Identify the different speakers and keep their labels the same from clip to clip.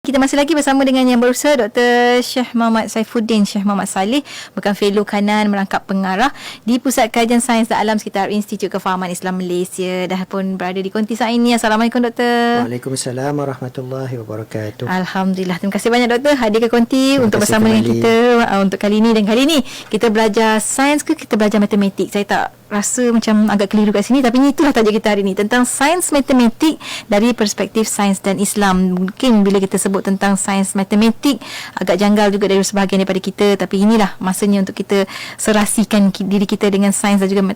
Speaker 1: Kita masih lagi bersama dengan yang berusaha Dr. Syekh Muhammad Saifuddin Syekh Muhammad Saleh, bukan fellow kanan merangkap pengarah di Pusat Kajian Sains dan Alam sekitar Institut Kefahaman Islam Malaysia. Dah pun berada di konti saat ini. Assalamualaikum Doktor.
Speaker 2: Waalaikumsalam warahmatullahi wabarakatuh.
Speaker 1: Alhamdulillah. Terima kasih banyak Doktor hadir ke konti untuk bersama dengan kita untuk kali ini. Dan kali ini kita belajar sains ke kita belajar matematik? Saya tak rasa macam agak keliru kat sini, tapi itulah tajuk kita hari ini, tentang sains matematik dari perspektif sains dan Islam. Mungkin bila kita sebut tentang sains matematik agak janggal juga dari sebahagian daripada kita, tapi inilah masanya untuk kita serasikan diri kita dengan sains dan juga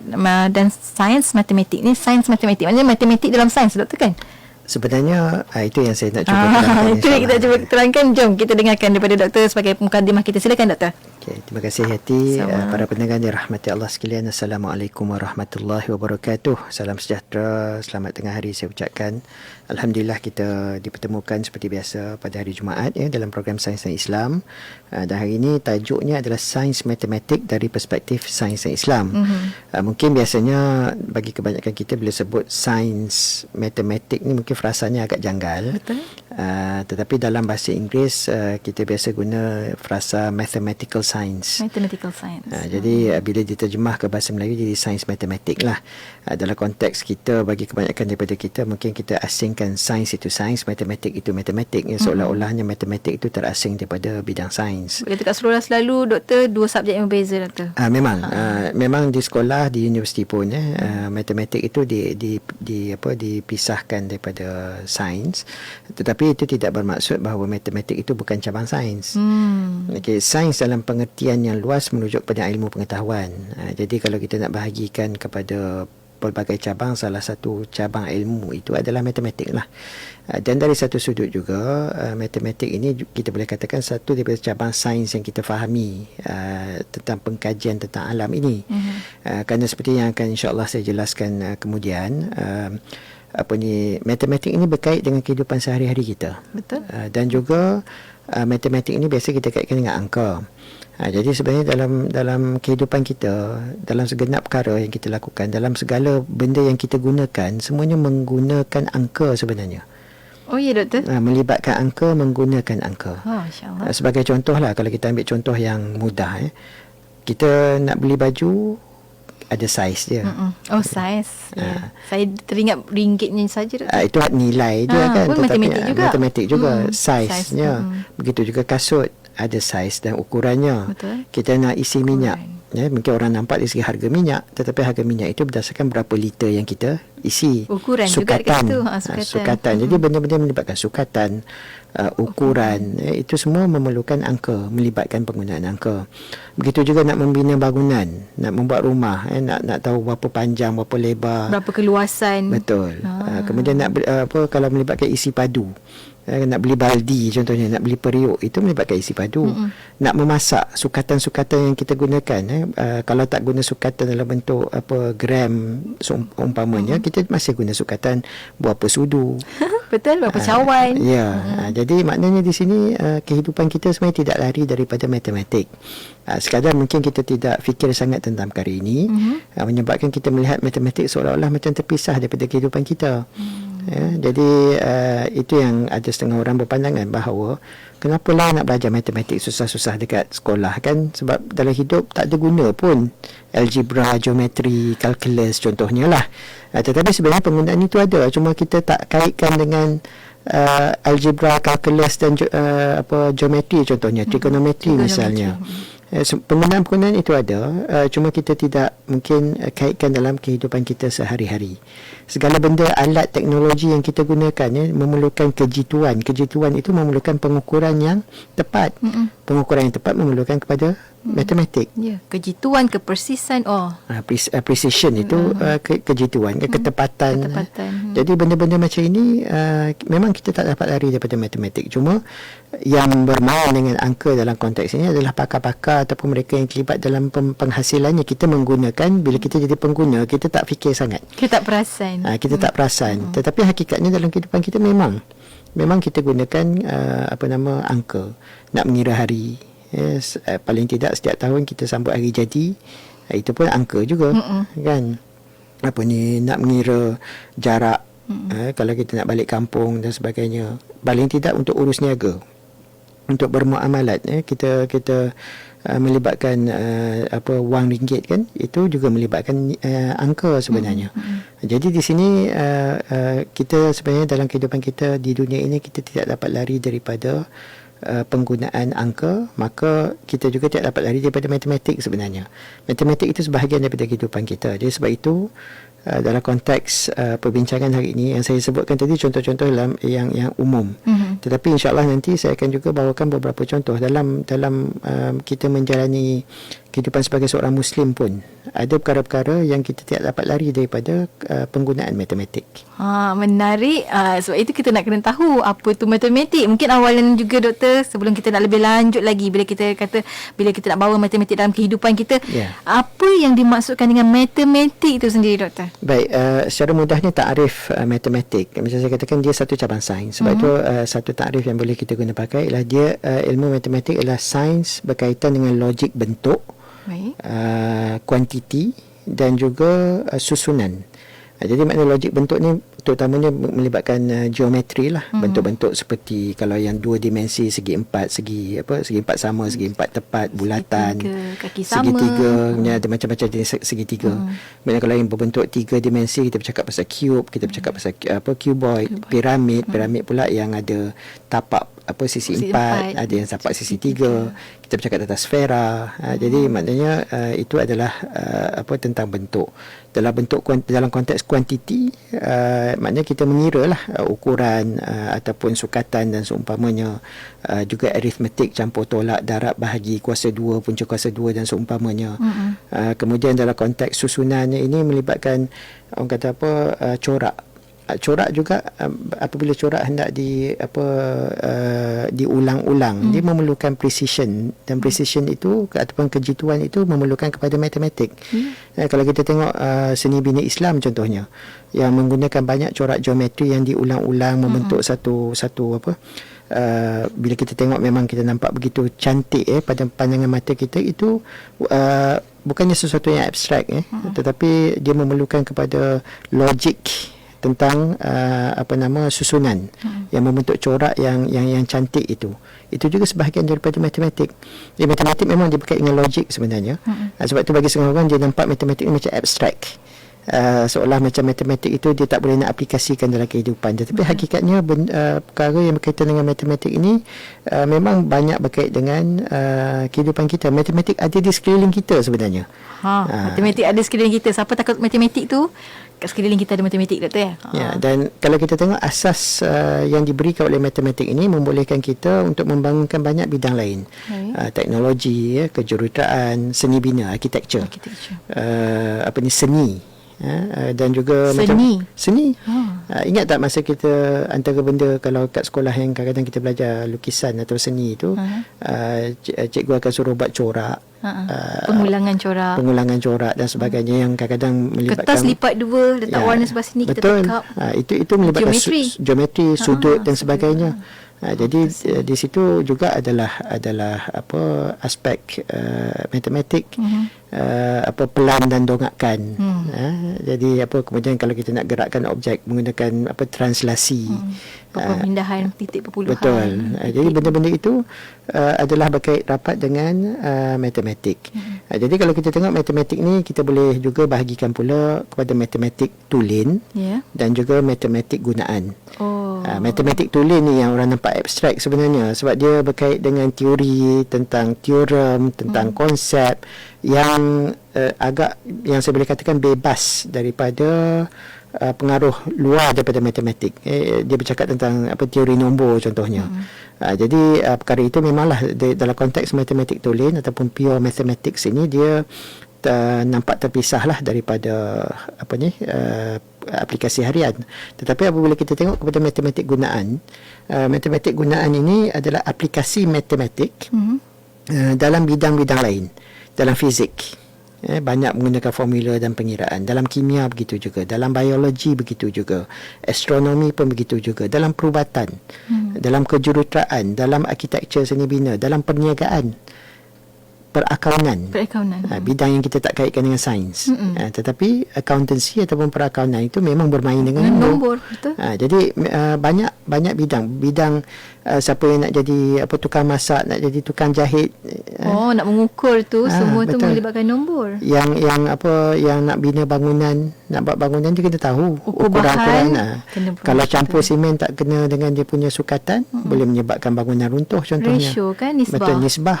Speaker 1: dan sains matematik. Ini sains matematik, maknanya matematik dalam sains, Doktor, kan?
Speaker 2: Sebenarnya itu yang saya nak cuba terangkan.
Speaker 1: Itu yang kita cuba terangkan. Jom kita dengarkan daripada Doktor sebagai mukadimah kita. Silakan Doktor.
Speaker 2: Okay, terima kasih Hati. Para pendengar dirahmati Allah sekalian, Assalamualaikum warahmatullahi wabarakatuh. Salam sejahtera, selamat tengah hari saya ucapkan. Alhamdulillah kita dipertemukan seperti biasa pada hari Jumaat dalam program Sains dan Islam. Dan hari ini tajuknya adalah Sains Matematik dari Perspektif Sains dan Islam. Mungkin biasanya bagi kebanyakan kita bila sebut sains matematik ni mungkin frasanya agak janggal.
Speaker 1: Betul.
Speaker 2: Tetapi dalam bahasa Inggeris kita biasa guna frasa mathematical science.
Speaker 1: Mathematical science.
Speaker 2: Jadi bila diterjemah ke bahasa Melayu jadi sains matematik lah. Dalam konteks kita, bagi kebanyakan daripada kita mungkin kita asingkan sains itu sains, matematik itu matematik. Seolah-olahnya matematik itu terasing daripada bidang sains.
Speaker 1: Bila dekat sekolah selalu Doktor, dua subjek yang berbeza, Doktor.
Speaker 2: Memang di sekolah, di universiti pun matematik itu dipisahkan daripada sains. Tetapi itu tidak bermaksud bahawa matematik itu bukan cabang sains. Okay, sains dalam pengertian yang luas merujuk pada ilmu pengetahuan. Jadi kalau kita nak bahagikan kepada pelbagai cabang, salah satu cabang ilmu itu adalah matematik lah. Dan dari satu sudut juga matematik ini kita boleh katakan satu daripada cabang sains yang kita fahami tentang pengkajian tentang alam ini. Kerana seperti yang akan insya-Allah saya jelaskan kemudian, matematik ini berkait dengan kehidupan sehari-hari kita.
Speaker 1: Betul.
Speaker 2: Dan juga matematik ini biasa kita kaitkan dengan angka. Jadi sebenarnya dalam kehidupan kita, dalam segenap perkara yang kita lakukan, dalam segala benda yang kita gunakan, semuanya menggunakan angka sebenarnya.
Speaker 1: Oh ya, Doktor.
Speaker 2: Melibatkan angka, menggunakan angka.
Speaker 1: Masya-Allah.
Speaker 2: Sebagai contoh lah, kalau kita ambil contoh yang mudah, kita nak beli baju, ada saiz dia.
Speaker 1: Oh, saiz. Ya. Saya teringat ringgitnya saja.
Speaker 2: Itu nilai dia kan.
Speaker 1: Matematik juga.
Speaker 2: Saiznya. Begitu juga kasut, ada saiz dan ukurannya.
Speaker 1: Betul.
Speaker 2: Kita nak isi minyak, mungkin orang nampak dari segi harga minyak, tetapi harga minyak itu berdasarkan berapa liter yang kita isi.
Speaker 1: Ukuran
Speaker 2: sukatan,
Speaker 1: juga dekat situ.
Speaker 2: Sukatan. Jadi benda-benda melibatkan sukatan, ukuran, itu semua memerlukan angka, melibatkan penggunaan angka. Begitu juga nak membina bangunan, nak membuat rumah, nak tahu berapa panjang, berapa lebar,
Speaker 1: berapa keluasan.
Speaker 2: Betul. Kemudian nak kalau melibatkan isi padu, nak beli baldi contohnya, nak beli periuk, itu melibatkan isi padu. Nak memasak, sukatan-sukatan yang kita gunakan, kalau tak guna sukatan dalam bentuk gram umpamanya, kita masih guna sukatan berapa sudu.
Speaker 1: Betul, berapa cawan.
Speaker 2: Jadi maknanya di sini kehidupan kita sebenarnya tidak lari daripada matematik. Sekadar mungkin kita tidak fikir sangat tentang perkara ini, menyebabkan kita melihat matematik seolah-olah macam terpisah daripada kehidupan kita. Jadi itu yang ada setengah orang berpandangan bahawa kenapalah nak belajar matematik susah-susah dekat sekolah kan, sebab dalam hidup tak ada guna pun algebra, geometri, kalkulus contohnya lah. Tetapi sebenarnya penggunaan itu ada, cuma kita tak kaitkan dengan algebra, kalkulus dan geometri contohnya, trigonometri misalnya. Penggunaan-penggunaan itu ada, cuma kita tidak mungkin kaitkan dalam kehidupan kita sehari-hari. Segala benda, alat teknologi yang kita gunakan memerlukan kejituan. Kejituan itu memerlukan pengukuran yang tepat. Pengukuran yang tepat memerlukan kepada matematik.
Speaker 1: Kejituan, kepersisan.
Speaker 2: Precision itu kejituan, ketepatan. Jadi benda-benda macam ini memang kita tak dapat lari daripada matematik. Cuma yang bermain dengan angka dalam konteks ini adalah pakar-pakar ataupun mereka yang terlibat dalam penghasilannya. Kita menggunakan, bila kita jadi pengguna, kita tak fikir sangat.
Speaker 1: Kita tak perasan.
Speaker 2: Kita tak perasan. Tetapi hakikatnya dalam kehidupan kita memang kita gunakan angka nak mengira hari. Paling tidak setiap tahun kita sambut hari jadi, itu pun angka juga. Kan? Nak mengira jarak Kalau kita nak balik kampung dan sebagainya, paling tidak untuk urus niaga, untuk bermuamalat, kita melibatkan wang ringgit kan, itu juga melibatkan angka sebenarnya. Jadi di sini kita sebenarnya dalam kehidupan kita di dunia ini, kita tidak dapat lari daripada penggunaan angka, maka kita juga tidak dapat lari daripada matematik sebenarnya. Matematik itu sebahagian daripada kehidupan kita. Jadi sebab itu dalam konteks perbincangan hari ini yang saya sebutkan tadi, contoh-contoh yang umum. Tetapi insya-Allah nanti saya akan juga bawakan beberapa contoh dalam kita menjalani kehidupan sebagai seorang Muslim pun. Ada perkara-perkara yang kita tidak dapat lari daripada penggunaan matematik.
Speaker 1: Menarik. Sebab itu kita nak kena tahu apa tu matematik. Mungkin awalan juga doktor, sebelum kita nak lebih lanjut lagi, bila kita nak bawa matematik dalam kehidupan kita, apa yang dimaksudkan dengan matematik itu sendiri, doktor?
Speaker 2: Baik, secara mudahnya takrif matematik, macam saya katakan, dia satu cabang sains. Sebab itu satu takrif yang boleh kita guna pakai ialah dia, ilmu matematik adalah sains berkaitan dengan logik bentuk, kuantiti dan juga susunan. Jadi makna logik bentuk ni terutamanya melibatkan geometri lah, bentuk-bentuk seperti kalau yang 2 dimensi, segi 4, segi 4 sama, segi 4 tepat, bulatan, segitiga, ada macam-macam jenis segitiga. Maksudnya kalau yang berbentuk 3 dimensi, kita bercakap pasal cube, kita bercakap pasal cuboid, piramid pula yang ada tapak sisi 4, ada yang tapak sisi 3. Kita bercakap tentang sfera. Jadi maknanya itu adalah tentang bentuk. Dalam konteks kuantiti, maknanya kita mengira lah ukuran ataupun sukatan dan seumpamanya, juga aritmetik, campur tolak, darab, bahagi, kuasa 2, punca kuasa 2 dan seumpamanya. Kemudian dalam konteks susunannya ini melibatkan orang kata corak. Corak juga, apabila corak hendak diulang-ulang, dia memerlukan precision, dan precision itu ataupun kejituan itu memerlukan kepada matematik. Kalau kita tengok seni bina Islam contohnya, yang menggunakan banyak corak geometri yang diulang-ulang membentuk satu bila kita tengok memang kita nampak begitu cantik pada pandangan mata kita. Itu bukannya sesuatu yang abstrak, tetapi dia memerlukan kepada logik tentang susunan yang membentuk corak yang cantik itu. Itu juga sebahagian daripada matematik. Jadi matematik memang dia berkait dengan logik sebenarnya. Sebab itu bagi setengah orang dia nampak matematik ni macam abstrak. Seolah macam matematik itu dia tak boleh nak aplikasikan dalam kehidupan. Tetapi hakikatnya perkara yang berkaitan dengan matematik ini memang banyak berkait dengan kehidupan kita. Matematik ada di sekeliling kita sebenarnya.
Speaker 1: Matematik ada sekeliling kita. Siapa takut matematik tu, kat sekeliling kita ada matematik, doktor ya. Dan
Speaker 2: kalau kita tengok asas yang diberikan oleh matematik ini membolehkan kita untuk membangunkan banyak bidang lain. Teknologi, kejuruteraan, seni bina, architecture. Seni. Dan juga seni. Ingat tak masa kita antara benda kalau kat sekolah yang kadang-kadang kita belajar lukisan atau seni itu, cikgu akan suruh buat corak, pengulangan corak dan sebagainya, yang kadang-kadang melibatkan
Speaker 1: kertas lipat 2, letak warna sebelah sini, kita tekap.
Speaker 2: Itu melibatkan geometri, sudut dan sebagainya. Jadi di situ juga adalah aspek matematik, pelan dan dongakan. Jadi kemudian kalau kita nak gerakkan objek menggunakan translasi,
Speaker 1: pemindahan titik perpuluhan.
Speaker 2: Betul. Jadi benda-benda itu adalah berkait rapat dengan matematik. Jadi kalau kita tengok matematik ni, kita boleh juga bahagikan pula kepada matematik tulen dan juga matematik gunaan. Matematik tulen ni yang orang nampak abstrak sebenarnya, sebab dia berkait dengan teori, tentang teorem, tentang konsep yang yang saya boleh katakan bebas daripada pengaruh luar daripada matematik. Dia bercakap tentang teori nombor contohnya. Jadi perkara itu memanglah dalam konteks matematik tulen ataupun pure mathematics ini, dia nampak terpisahlah daripada aplikasi harian. Tetapi apabila kita tengok kepada matematik gunaan ini adalah aplikasi matematik dalam bidang-bidang lain. Dalam fizik, banyak menggunakan formula dan pengiraan. Dalam kimia begitu juga, dalam biologi begitu juga, astronomi pun begitu juga, dalam perubatan, dalam kejuruteraan, dalam arkitektur seni bina, dalam perniagaan. perakaunan. Bidang yang kita tak kaitkan dengan sains. Tetapi accountancy ataupun perakaunan itu memang bermain dengan nombor.
Speaker 1: Betul.
Speaker 2: Jadi banyak bidang siapa yang nak jadi tukang masak, nak jadi tukang jahit,
Speaker 1: nak mengukur tu semua
Speaker 2: betul.
Speaker 1: tu melibatkan nombor.
Speaker 2: Yang nak bina bangunan, nak buat bangunan dia kena tahu ukuran. Kalau campur simen tak kena dengan dia punya sukatan, boleh menyebabkan bangunan runtuh contohnya.
Speaker 1: Ratio kan, nisbah.
Speaker 2: Betul, nisbah.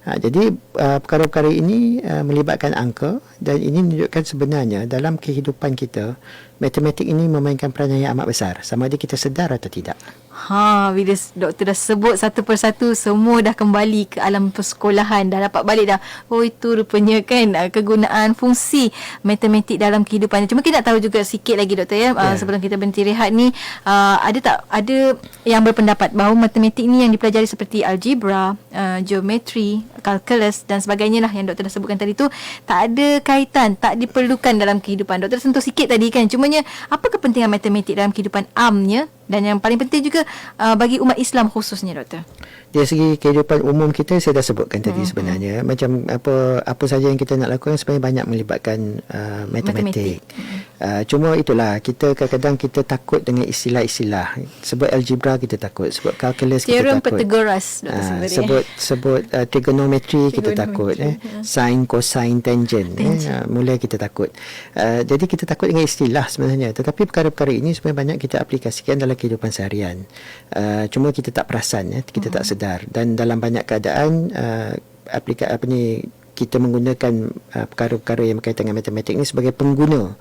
Speaker 2: Jadi perkara-perkara ini melibatkan angka, dan ini menunjukkan sebenarnya dalam kehidupan kita matematik ini memainkan peranan yang amat besar, sama ada kita sedar atau tidak.
Speaker 1: Bila doktor dah sebut satu persatu, semua dah kembali ke alam persekolahan, dah dapat balik dah. Itu rupanya kan kegunaan fungsi matematik dalam kehidupan. Cuma kita nak tahu juga sikit lagi doktor ya, sebelum kita berhenti rehat ni, ada yang berpendapat bahawa matematik ni yang dipelajari seperti algebra, geometri, calculus dan sebagainya lah yang doktor dah sebutkan tadi tu, tak ada kaitan, tak diperlukan dalam kehidupan. Doktor sentuh sikit tadi kan, cumanya apa kepentingan matematik dalam kehidupan amnya, dan yang paling penting juga bagi umat Islam khususnya doktor?
Speaker 2: Dari segi kehidupan umum kita, saya dah sebutkan tadi sebenarnya, macam apa saja yang kita nak lakukan sebenarnya banyak melibatkan matematik. Cuma itulah, kita kadang-kadang kita takut dengan istilah-istilah. Sebut algebra kita takut, sebut calculus kita takut.
Speaker 1: Pythagoras
Speaker 2: sebut trigonometry kita takut, sin, cosine, tangent. Mula kita takut. Jadi kita takut dengan istilah sebenarnya, tetapi perkara-perkara ini sebenarnya banyak kita aplikasikan dalam kehidupan seharian. Cuma kita tak perasan, kita tak sedar, dan dalam banyak keadaan kita menggunakan perkara-perkara yang berkaitan dengan matematik ni sebagai pengguna.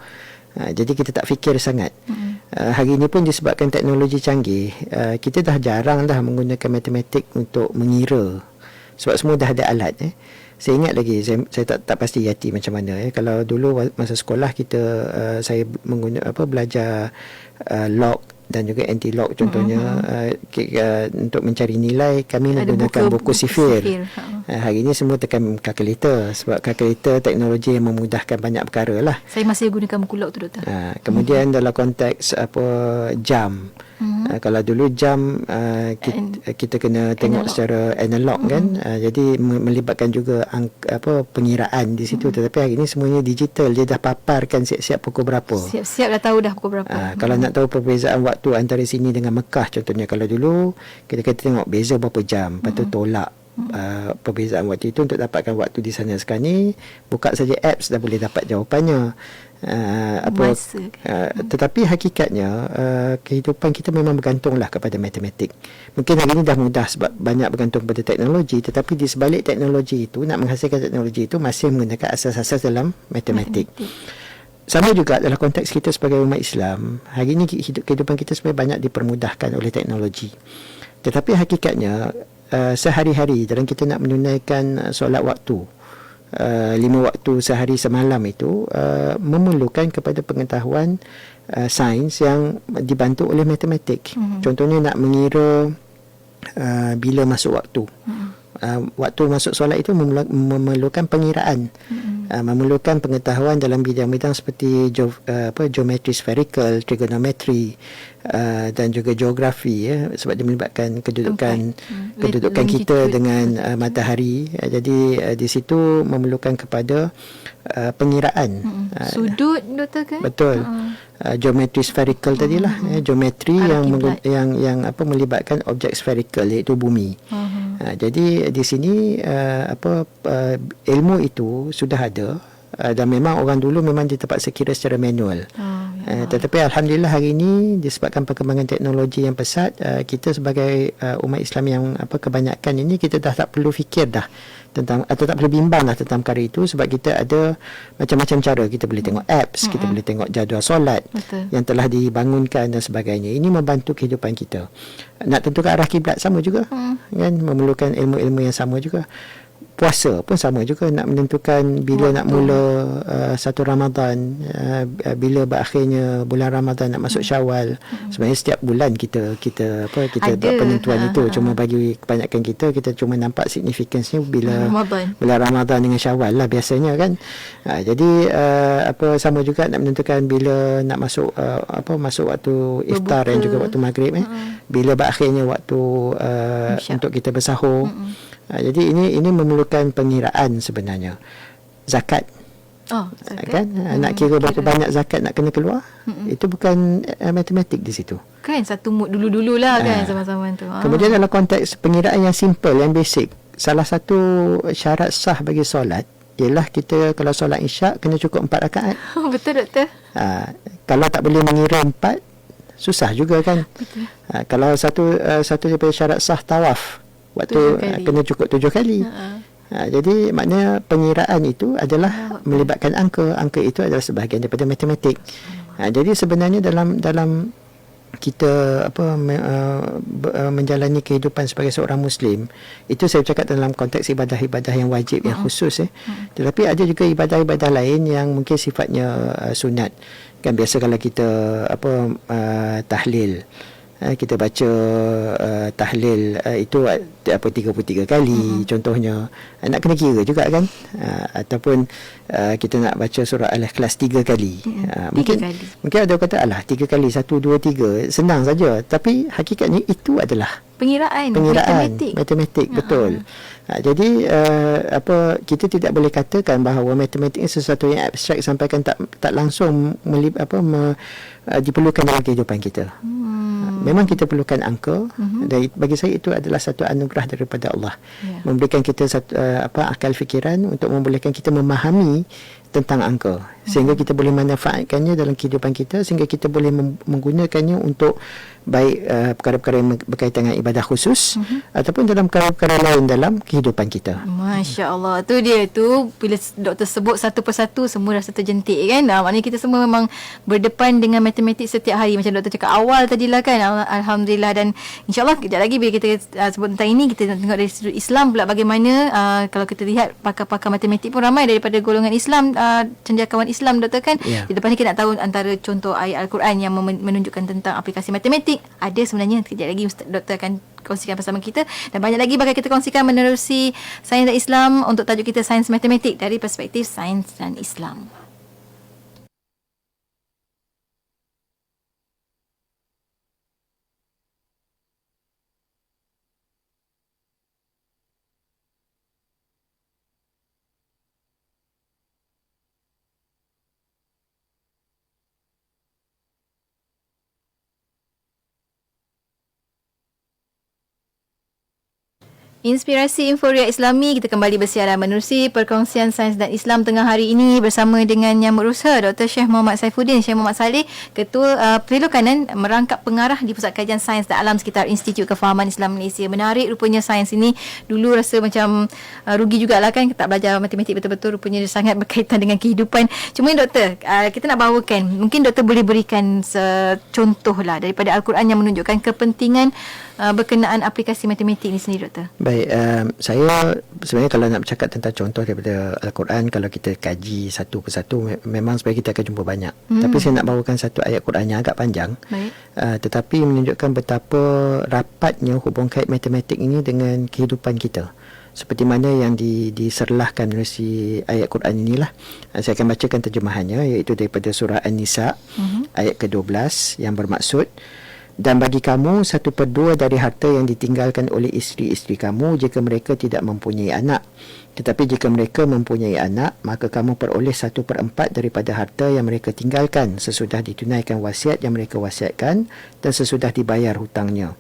Speaker 2: Jadi kita tak fikir sangat. Hari ini pun disebabkan teknologi canggih, kita dah jarang dah menggunakan matematik untuk mengira, sebab semua dah ada alat. Saya ingat lagi, saya tak pasti yati macam mana. Kalau dulu masa sekolah kita, saya belajar log dan juga anti-log contohnya, untuk mencari nilai kami menggunakan buku sifir. Hari ini semua tekan kalkulator, sebab kalkulator teknologi yang memudahkan banyak perkara lah.
Speaker 1: Saya masih gunakan buku log tu doktor.
Speaker 2: Kemudian dalam konteks jam, kalau dulu jam kita kena tengok secara analog kan, jadi melibatkan juga pengiraan di situ. Tetapi hari ini semuanya digital, dia dah paparkan siap-siap pukul berapa.
Speaker 1: Siap-siap dah tahu dah pukul berapa.
Speaker 2: Kalau nak tahu perbezaan waktu antara sini dengan Mekah contohnya, kalau dulu kita tengok beza berapa jam, lepas tu tolak perbezaan waktu itu untuk dapatkan waktu di sana. Sekarang ni buka saja apps dah boleh dapat jawapannya. Tetapi hakikatnya kehidupan kita memang bergantunglah kepada matematik. Mungkin hari ini dah mudah sebab banyak bergantung pada teknologi, tetapi di sebalik teknologi itu, nak menghasilkan teknologi itu masih menggunakan asas-asas dalam matematik. Sama juga dalam konteks kita sebagai umat Islam, hari ini kehidupan kita sebenarnya banyak dipermudahkan oleh teknologi. Tetapi hakikatnya sehari-hari dalam kita nak menunaikan solat waktu, 5 waktu sehari semalam itu memerlukan kepada pengetahuan sains yang dibantu oleh matematik. Contohnya nak mengira bila masuk waktu. Waktu masuk solat itu memerlukan pengiraan, memerlukan pengetahuan dalam bidang-bidang seperti geometri spherical, trigonometry, dan juga geografi, sebab dia melibatkan kedudukan kita dengan matahari. Jadi di situ memerlukan kepada pengiraan.
Speaker 1: Sudut doktor kan?
Speaker 2: Betul. Geometri spherical tadilah, geometri yang melibatkan objek spherical, iaitu bumi. Jadi di sini ilmu itu sudah ada, dan memang orang dulu memang dia terpaksa kira secara manual. Tetapi alhamdulillah hari ini disebabkan perkembangan teknologi yang pesat, kita sebagai umat Islam yang kebanyakan ini, kita dah tak perlu fikir dah tentang, atau tak perlu bimbang lah tentang perkara itu, sebab kita ada macam-macam cara. Kita boleh tengok apps, kita boleh tengok jadual solat yang telah dibangunkan dan sebagainya. Ini membantu kehidupan kita. Nak tentukan arah kiblat sama juga, kan, memerlukan ilmu-ilmu yang sama juga. Puasa pun sama juga, nak menentukan bila nak mula satu Ramadan, bila berakhirnya bulan Ramadan, nak masuk Syawal. Sebenarnya setiap bulan kita buat penentuan itu. Cuma bagi kebanyakan kita cuma nampak signifikansinya bila bulan Ramadan dengan Syawal lah biasanya kan. Jadi sama juga nak menentukan bila nak masuk masuk waktu iftar dan juga waktu maghrib, bila berakhirnya waktu untuk kita bersahur. Jadi ini memerlukan pengiraan sebenarnya. Zakat.
Speaker 1: Zakat.
Speaker 2: Kan? Nak kira berapa banyak zakat nak kena keluar. Itu bukan matematik di situ.
Speaker 1: Kan satu mood dulu-dululah kan zaman-zaman tu.
Speaker 2: Kemudian dalam konteks pengiraan yang simple, yang basic, salah satu syarat sah bagi solat ialah kita kalau solat isyak kena cukup 4 rakaat.
Speaker 1: Betul doktor.
Speaker 2: Kalau tak boleh mengira 4, susah juga kan. Kalau satu daripada syarat sah tawaf, waktu kena cukup 7 kali. Jadi maknanya pengiraan itu adalah melibatkan angka. Angka itu adalah sebahagian daripada matematik. Jadi sebenarnya dalam kita menjalani kehidupan sebagai seorang Muslim, itu saya cakap dalam konteks ibadah-ibadah yang wajib, yang khusus. Tetapi ada juga ibadah-ibadah lain yang mungkin sifatnya sunat. Kan biasa kalau kita tahlil, kita baca tahlil itu 33 kali contohnya, nak kena kira juga kan. Ataupun kita nak baca surah Al-Ikhlas 3 kali. Mungkin ada kata 3 kali 1 2 3 senang saja, tapi hakikatnya itu adalah pengiraan matematik betul. Jadi kita tidak boleh katakan bahawa matematik ini sesuatu yang abstrak sampai kan tak langsung diperlukan dalam kehidupan kita. Memang kita perlukan angka, dan bagi saya itu adalah satu anugerah daripada Allah, memberikan kita satu akal fikiran untuk membolehkan kita memahami tentang angka, sehingga kita boleh manfaatkannya dalam kehidupan kita, sehingga kita boleh menggunakannya untuk baik perkara-perkara yang berkaitan dengan ibadah khusus ataupun dalam perkara-perkara lain dalam kehidupan kita.
Speaker 1: Masya Allah, tu dia tu, bila doktor sebut satu persatu semua rasa terjentik kan. Maknanya kita semua memang berdepan dengan matematik setiap hari, macam doktor cakap awal tadilah kan. Alhamdulillah, dan insyaAllah kejap lagi bila kita sebut tentang ini, kita tengok dari sudut Islam pula bagaimana. Kalau kita lihat pakar-pakar matematik pun ramai daripada golongan Islam, cendekiawan Islam doktor kan. Di depan ni kita nak tahu antara contoh ayat Al-Quran yang menunjukkan tentang aplikasi matematik. Ada sebenarnya, kejap lagi doktor akan kongsikan bersama kita, dan banyak lagi bakal kita kongsikan menerusi Sains dan Islam untuk tajuk kita Sains Matematik dari perspektif Sains dan Islam. Inspirasi Inforia Islami, kita kembali bersiaran menerusi perkongsian Sains dan Islam tengah hari ini bersama dengan Yang Berusaha Dr. Syekh Muhammad Saifuddin Syekh Muhammad Saleh, Ketua Perlukanan Merangkap Pengarah di Pusat Kajian Sains dan Alam sekitar Institut Kefahaman Islam Malaysia. Menarik rupanya sains ini, dulu rasa macam rugi jugalah kan, tak belajar matematik betul-betul, rupanya sangat berkaitan dengan kehidupan. Cuma doktor, kita nak bawakan, mungkin doktor boleh berikan contoh lah daripada Al-Quran yang menunjukkan kepentingan berkenaan aplikasi matematik ini sendiri doktor.
Speaker 2: Baik, saya sebenarnya kalau nak bercakap tentang contoh daripada Al-Quran, kalau kita kaji satu persatu, memang sebenarnya kita akan jumpa banyak. Tapi saya nak bawakan satu ayat Quran yang agak panjang, tetapi menunjukkan betapa rapatnya hubung kait matematik ini dengan kehidupan kita. Seperti mana yang diserlahkan melalui ayat Quran inilah. Saya akan bacakan terjemahannya, iaitu daripada surah An-Nisa ayat ke-12 yang bermaksud, dan bagi kamu 1/2 dari harta yang ditinggalkan oleh isteri-isteri kamu jika mereka tidak mempunyai anak. Tetapi jika mereka mempunyai anak, maka kamu peroleh 1/4 daripada harta yang mereka tinggalkan sesudah ditunaikan wasiat yang mereka wasiatkan dan sesudah dibayar hutangnya.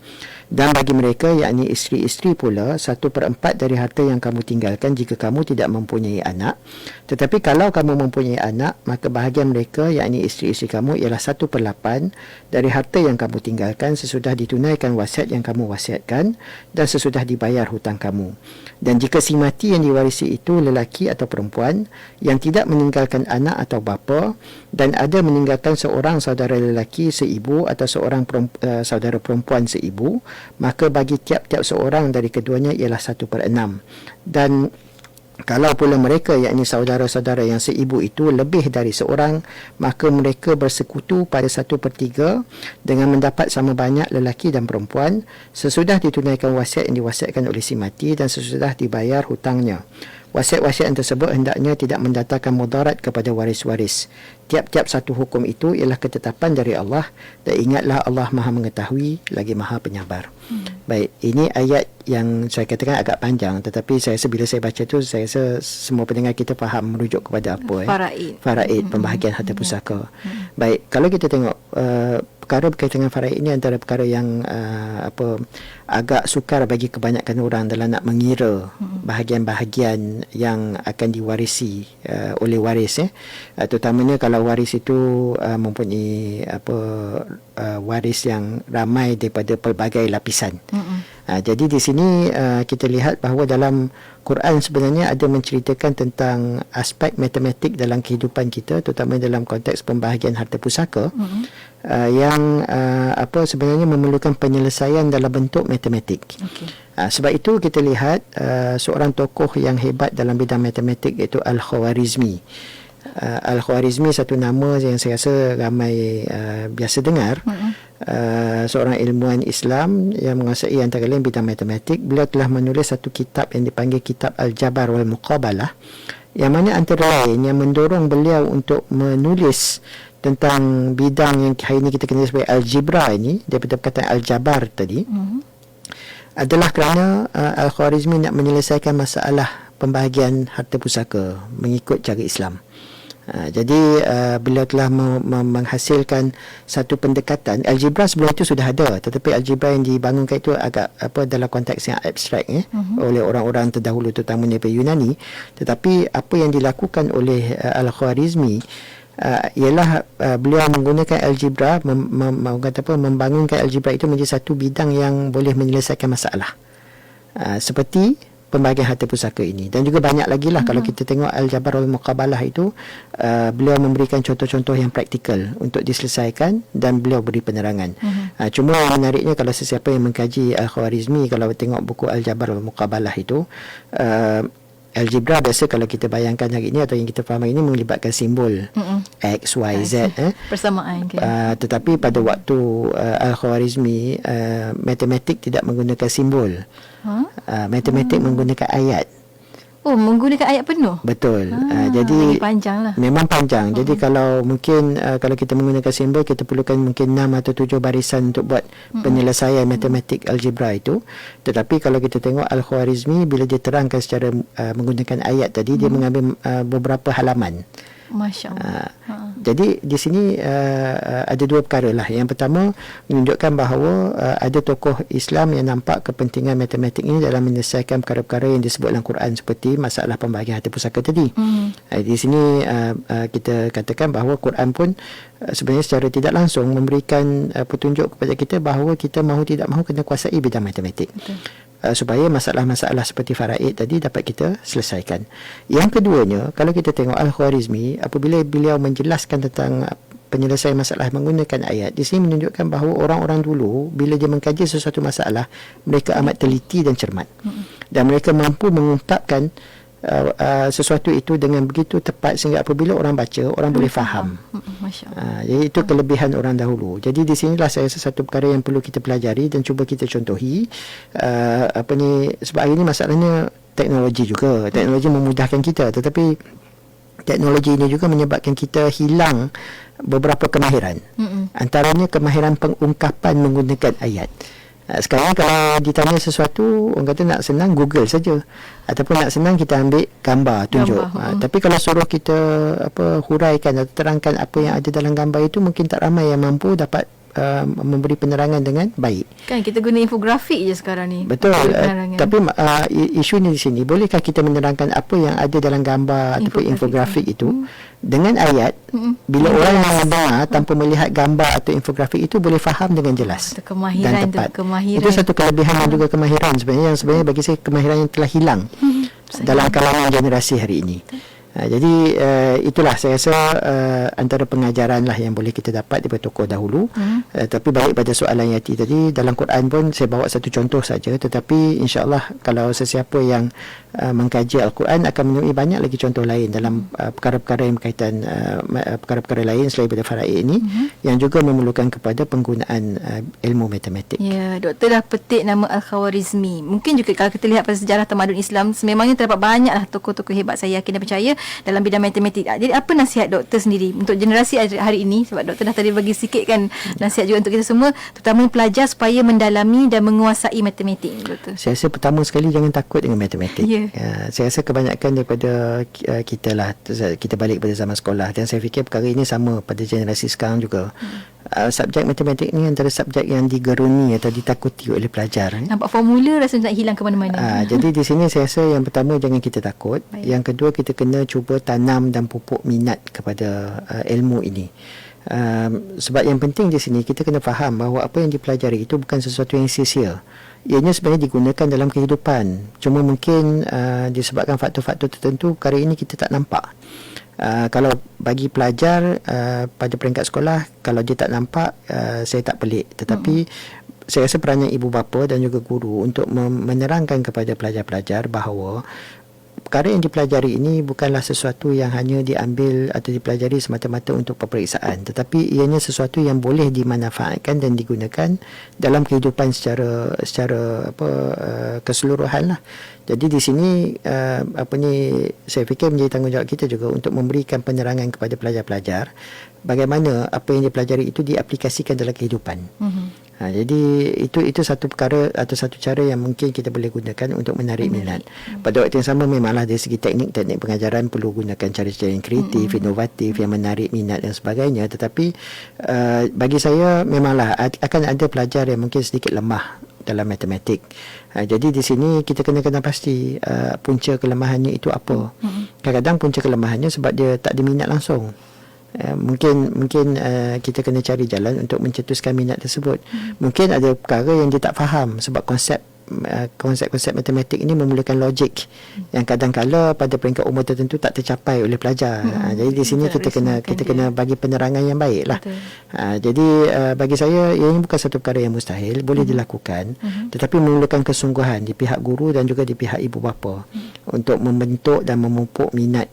Speaker 2: Dan bagi mereka, yakni isteri-isteri pula, 1/4 dari harta yang kamu tinggalkan jika kamu tidak mempunyai anak. Tetapi kalau kamu mempunyai anak, maka bahagian mereka, yakni isteri-isteri kamu, ialah 1/8 dari harta yang kamu tinggalkan sesudah ditunaikan wasiat yang kamu wasiatkan dan sesudah dibayar hutang kamu. Dan jika si mati yang diwarisi itu lelaki atau perempuan yang tidak meninggalkan anak atau bapa, dan ada meninggalkan seorang saudara lelaki seibu atau seorang saudara perempuan seibu, maka bagi tiap-tiap seorang dari keduanya ialah 1/6. Dan kalau pula mereka, yakni saudara-saudara yang seibu itu lebih dari seorang, maka mereka bersekutu pada 1/3 dengan mendapat sama banyak lelaki dan perempuan sesudah ditunaikan wasiat yang diwasiatkan oleh si mati dan sesudah dibayar hutangnya. Wasiat-wasiat tersebut hendaknya tidak mendatangkan mudarat kepada waris-waris. tiap-tiap satu hukum itu ialah ketetapan dari Allah, dan ingatlah Allah Maha mengetahui lagi Maha penyabar. Baik, ini ayat yang saya katakan agak panjang, tetapi saya rasa bila saya baca tu, saya rasa semua pendengar kita faham merujuk kepada apa. Faraid, pembahagian harta pusaka. Baik, kalau kita tengok perkara berkaitan dengan faraid ini antara perkara yang agak sukar bagi kebanyakan orang dalam nak mengira bahagian-bahagian yang akan diwarisi oleh waris, terutamanya kalau waris itu mempunyai waris yang ramai daripada pelbagai lapisan. Jadi di sini kita lihat bahawa dalam Quran sebenarnya ada menceritakan tentang aspek matematik dalam kehidupan kita, terutama dalam konteks pembahagian harta pusaka, yang sebenarnya memerlukan penyelesaian dalam bentuk matematik. Sebab itu kita lihat seorang tokoh yang hebat dalam bidang matematik, iaitu Al-Khwarizmi. Al-Khwarizmi satu nama yang saya rasa ramai biasa dengar. Seorang ilmuwan Islam yang menguasai antara lain bidang matematik. Beliau telah menulis satu kitab yang dipanggil Kitab Al-Jabar wal Muqabalah, yang mana antara lain yang mendorong beliau untuk menulis tentang bidang yang hari ini kita kenal sebagai Algebra ini, daripada perkataan Al-Jabar tadi, adalah kerana Al-Khwarizmi nak menyelesaikan masalah pembahagian harta pusaka mengikut cara Islam. Jadi beliau telah menghasilkan satu pendekatan. Algebra sebelum itu sudah ada, tetapi algebra yang dibangunkan itu agak dalam konteks yang abstrak oleh orang-orang terdahulu, terutamanya daripada Yunani. Tetapi apa yang dilakukan oleh Al-Khwarizmi ialah beliau menggunakan algebra, membangunkan algebra itu menjadi satu bidang yang boleh menyelesaikan masalah, seperti pembahagian harta pusaka ini, dan juga banyak lagi lah. Kalau kita tengok Al-Jabar wal-Muqabalah itu, beliau memberikan contoh-contoh yang praktikal untuk diselesaikan, dan beliau beri penerangan. Cuma menariknya, kalau sesiapa yang mengkaji Al-Khwarizmi, kalau tengok buku Al-Jabar wal-Muqabalah itu, algebra biasa kalau kita bayangkan hari ini atau yang kita faham hari ini melibatkan simbol X, Y, Z,
Speaker 1: persamaan
Speaker 2: tetapi pada waktu Al-Khwarizmi, matematik tidak menggunakan simbol. Matematik menggunakan ayat.
Speaker 1: Menggunakan ayat penuh.
Speaker 2: Betul. Jadi
Speaker 1: panjang lah.
Speaker 2: Memang panjang. Jadi kalau mungkin kalau kita menggunakan simbol, kita perlukan mungkin 6 atau 7 barisan untuk buat penyelesaian matematik algebra itu. Tetapi kalau kita tengok Al-Khwarizmi, bila dia terangkan secara menggunakan ayat tadi, dia mengambil beberapa halaman.
Speaker 1: Masya Allah.
Speaker 2: Jadi di sini ada dua perkara lah. Yang pertama, menunjukkan bahawa ada tokoh Islam yang nampak kepentingan matematik ini dalam menyelesaikan perkara-perkara yang disebut dalam Quran, seperti masalah pembahagian harta pusaka tadi. Di sini kita katakan bahawa Quran pun sebenarnya secara tidak langsung memberikan petunjuk kepada kita bahawa kita mahu tidak mahu kena kuasai bidang matematik. Supaya masalah-masalah seperti faraid tadi dapat kita selesaikan. Yang keduanya, kalau kita tengok Al-Khwarizmi, apabila beliau menjelaskan tentang penyelesaian masalah menggunakan ayat, di sini menunjukkan bahawa orang-orang dulu bila dia mengkaji sesuatu masalah, mereka amat teliti dan cermat, dan mereka mampu mengungkapkan sesuatu itu dengan begitu tepat sehingga apabila orang baca, orang boleh faham. Jadi itu kelebihan orang dahulu. Jadi di sinilah saya rasa satu perkara yang perlu kita pelajari dan cuba kita contohi. Sebab hari ini masalahnya teknologi juga. Teknologi memudahkan kita, tetapi teknologi ini juga menyebabkan kita hilang beberapa kemahiran. Antaranya kemahiran pengungkapan menggunakan ayat. Sekarang kalau ditanya sesuatu, orang kata nak senang Google saja, ataupun nak senang kita ambil gambar tunjuk. Tapi kalau suruh kita huraikan atau terangkan apa yang ada dalam gambar itu, mungkin tak ramai yang mampu dapat memberi penerangan dengan baik.
Speaker 1: Kan kita guna infografik je sekarang ni.
Speaker 2: Betul. Tapi isu ni di sini, bolehkah kita menerangkan apa yang ada dalam gambar ataupun infografik itu dengan ayat? Bila orang yang mendengar tanpa melihat gambar atau infografik itu boleh faham dengan jelas
Speaker 1: kemahiran
Speaker 2: dan tepat. Itu satu kelebihan dan juga kemahiran sebenarnya, yang sebenarnya bagi saya kemahiran yang telah hilang dalam kalangan generasi hari ini. Jadi itulah saya rasa antara pengajaran lah yang boleh kita dapat daripada tokoh dahulu. Tapi balik pada soalan Yati tadi, dalam Quran pun saya bawa satu contoh saja, tetapi insya-Allah kalau sesiapa yang mengkaji Al-Quran akan menemui banyak lagi contoh lain dalam perkara-perkara yang berkaitan perkara-perkara lain selain daripada faraid ini, yang juga memerlukan kepada penggunaan ilmu matematik.
Speaker 1: Ya, doktor dah petik nama Al-Khwarizmi. Mungkin juga kalau kita lihat pada sejarah tamadun Islam, sememangnya terdapat banyaklah tokoh-tokoh hebat, saya yakin dan percaya, dalam bidang matematik. Jadi apa nasihat doktor sendiri untuk generasi hari ini, sebab doktor dah tadi bagi sikit kan nasihat juga untuk kita semua, terutama pelajar supaya mendalami dan menguasai matematik, doktor?
Speaker 2: Saya rasa pertama sekali jangan takut dengan matematik. Saya rasa kebanyakan daripada kita lah, kita balik pada zaman sekolah, dan saya fikir perkara ini sama pada generasi sekarang juga. Subjek matematik ni antara subjek yang digeruni atau ditakuti oleh pelajar.
Speaker 1: Nampak formula rasa nak hilang ke mana-mana.
Speaker 2: Jadi di sini saya rasa yang pertama jangan kita takut. Baik. Yang kedua kita kena cuba tanam dan pupuk minat kepada ilmu ini. Sebab yang penting di sini kita kena faham bahawa apa yang dipelajari itu bukan sesuatu yang sia-sia. Ianya sebenarnya digunakan dalam kehidupan. Cuma mungkin disebabkan faktor-faktor tertentu perkara ini kita tak nampak. Kalau bagi pelajar pada peringkat sekolah, kalau dia tak nampak, saya tak pelik. Tetapi saya rasa peranan ibu bapa dan juga guru untuk menerangkan kepada pelajar-pelajar bahawa perkara yang dipelajari ini bukanlah sesuatu yang hanya diambil atau dipelajari semata-mata untuk peperiksaan, tetapi ianya sesuatu yang boleh dimanfaatkan dan digunakan dalam kehidupan secara keseluruhan lah. Jadi di sini saya fikir menjadi tanggungjawab kita juga untuk memberikan penerangan kepada pelajar-pelajar bagaimana apa yang dipelajari itu diaplikasikan dalam kehidupan. Jadi itu satu perkara atau satu cara yang mungkin kita boleh gunakan untuk menarik minat. Pada waktu yang sama memanglah dari segi teknik pengajaran perlu gunakan cara-cara yang kreatif, inovatif, yang menarik minat dan sebagainya. Tetapi bagi saya memanglah akan ada pelajar yang mungkin sedikit lemah dalam matematik. Jadi di sini kita kena pasti punca kelemahannya itu apa. Kadang-kadang punca kelemahannya sebab dia tak ada minat langsung. Mungkin kita kena cari jalan untuk mencetuskan minat tersebut. Mungkin ada perkara yang dia tak faham sebab konsep-konsep matematik ini memerlukan logik yang kadang-kala pada peringkat umur tertentu tak tercapai oleh pelajar. Jadi di sini kita kena bagi penerangan yang baik lah. Jadi bagi saya ini bukan satu perkara yang mustahil, boleh dilakukan, tetapi memerlukan kesungguhan di pihak guru dan juga di pihak ibu bapa untuk membentuk dan memupuk minat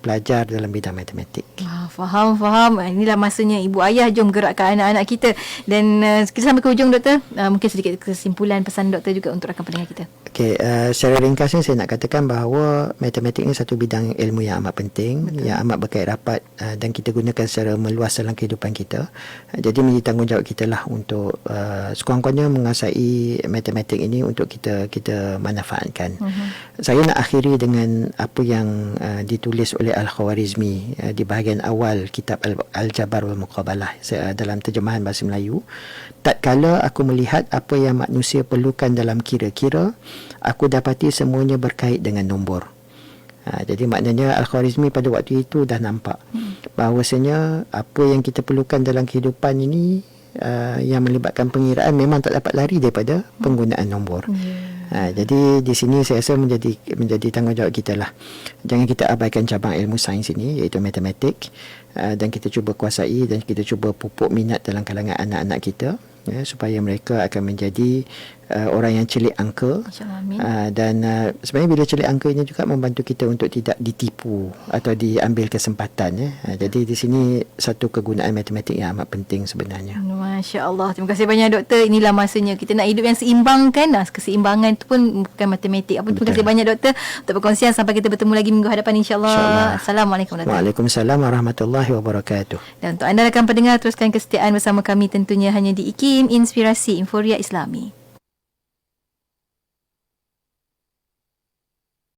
Speaker 2: pelajar dalam bidang matematik.
Speaker 1: Faham. Inilah masanya ibu ayah, jom gerakkan anak-anak kita. Dan kita sampai ke hujung, doktor. Mungkin sedikit kesimpulan pesan doktor juga untuk rakan pendengar kita.
Speaker 2: Okey, secara ringkasnya saya nak katakan bahawa matematik ini satu bidang ilmu yang amat penting. Betul. Yang amat berkait rapat dan kita gunakan secara meluas dalam kehidupan kita. Jadi menjadi tanggungjawab kita lah untuk sekurang-kurangnya menguasai matematik ini untuk kita manfaatkan. Saya nak akhiri dengan apa yang ditulis oleh Al-Khawarizmi di bahagian awal kitab Al-Jabar wal Muqabalah dalam terjemahan bahasa Melayu. Tatkala aku melihat apa yang manusia perlukan dalam kira-kira, aku dapati semuanya berkait dengan nombor. Jadi maknanya Al-Khawarizmi pada waktu itu dah nampak bahawasanya apa yang kita perlukan dalam kehidupan ini yang melibatkan pengiraan memang tak dapat lari daripada penggunaan nombor. Jadi di sini saya rasa menjadi tanggungjawab kita lah. Jangan kita abaikan cabang ilmu sains ini, iaitu matematik, dan kita cuba kuasai dan kita cuba pupuk minat dalam kalangan anak-anak kita, supaya mereka akan menjadi orang yang celik angka. Dan sebenarnya bila celik angka ini juga membantu kita untuk tidak ditipu atau diambil kesempatan. Jadi di sini satu kegunaan matematik yang amat penting sebenarnya.
Speaker 1: Masya Allah. Terima kasih banyak, doktor. Inilah masanya kita nak hidup yang seimbang kan. Keseimbangan itu pun bukan matematik. Terima kasih banyak, doktor, untuk perkongsian. Sampai kita bertemu lagi minggu hadapan, insyaAllah. Assalamualaikum, doktor.
Speaker 2: Waalaikumsalam warahmatullahi wabarakatuh.
Speaker 1: Dan untuk anda rakan pendengar, teruskan kesetiaan bersama kami tentunya hanya di IKIM, Inspirasi Inforia Islami.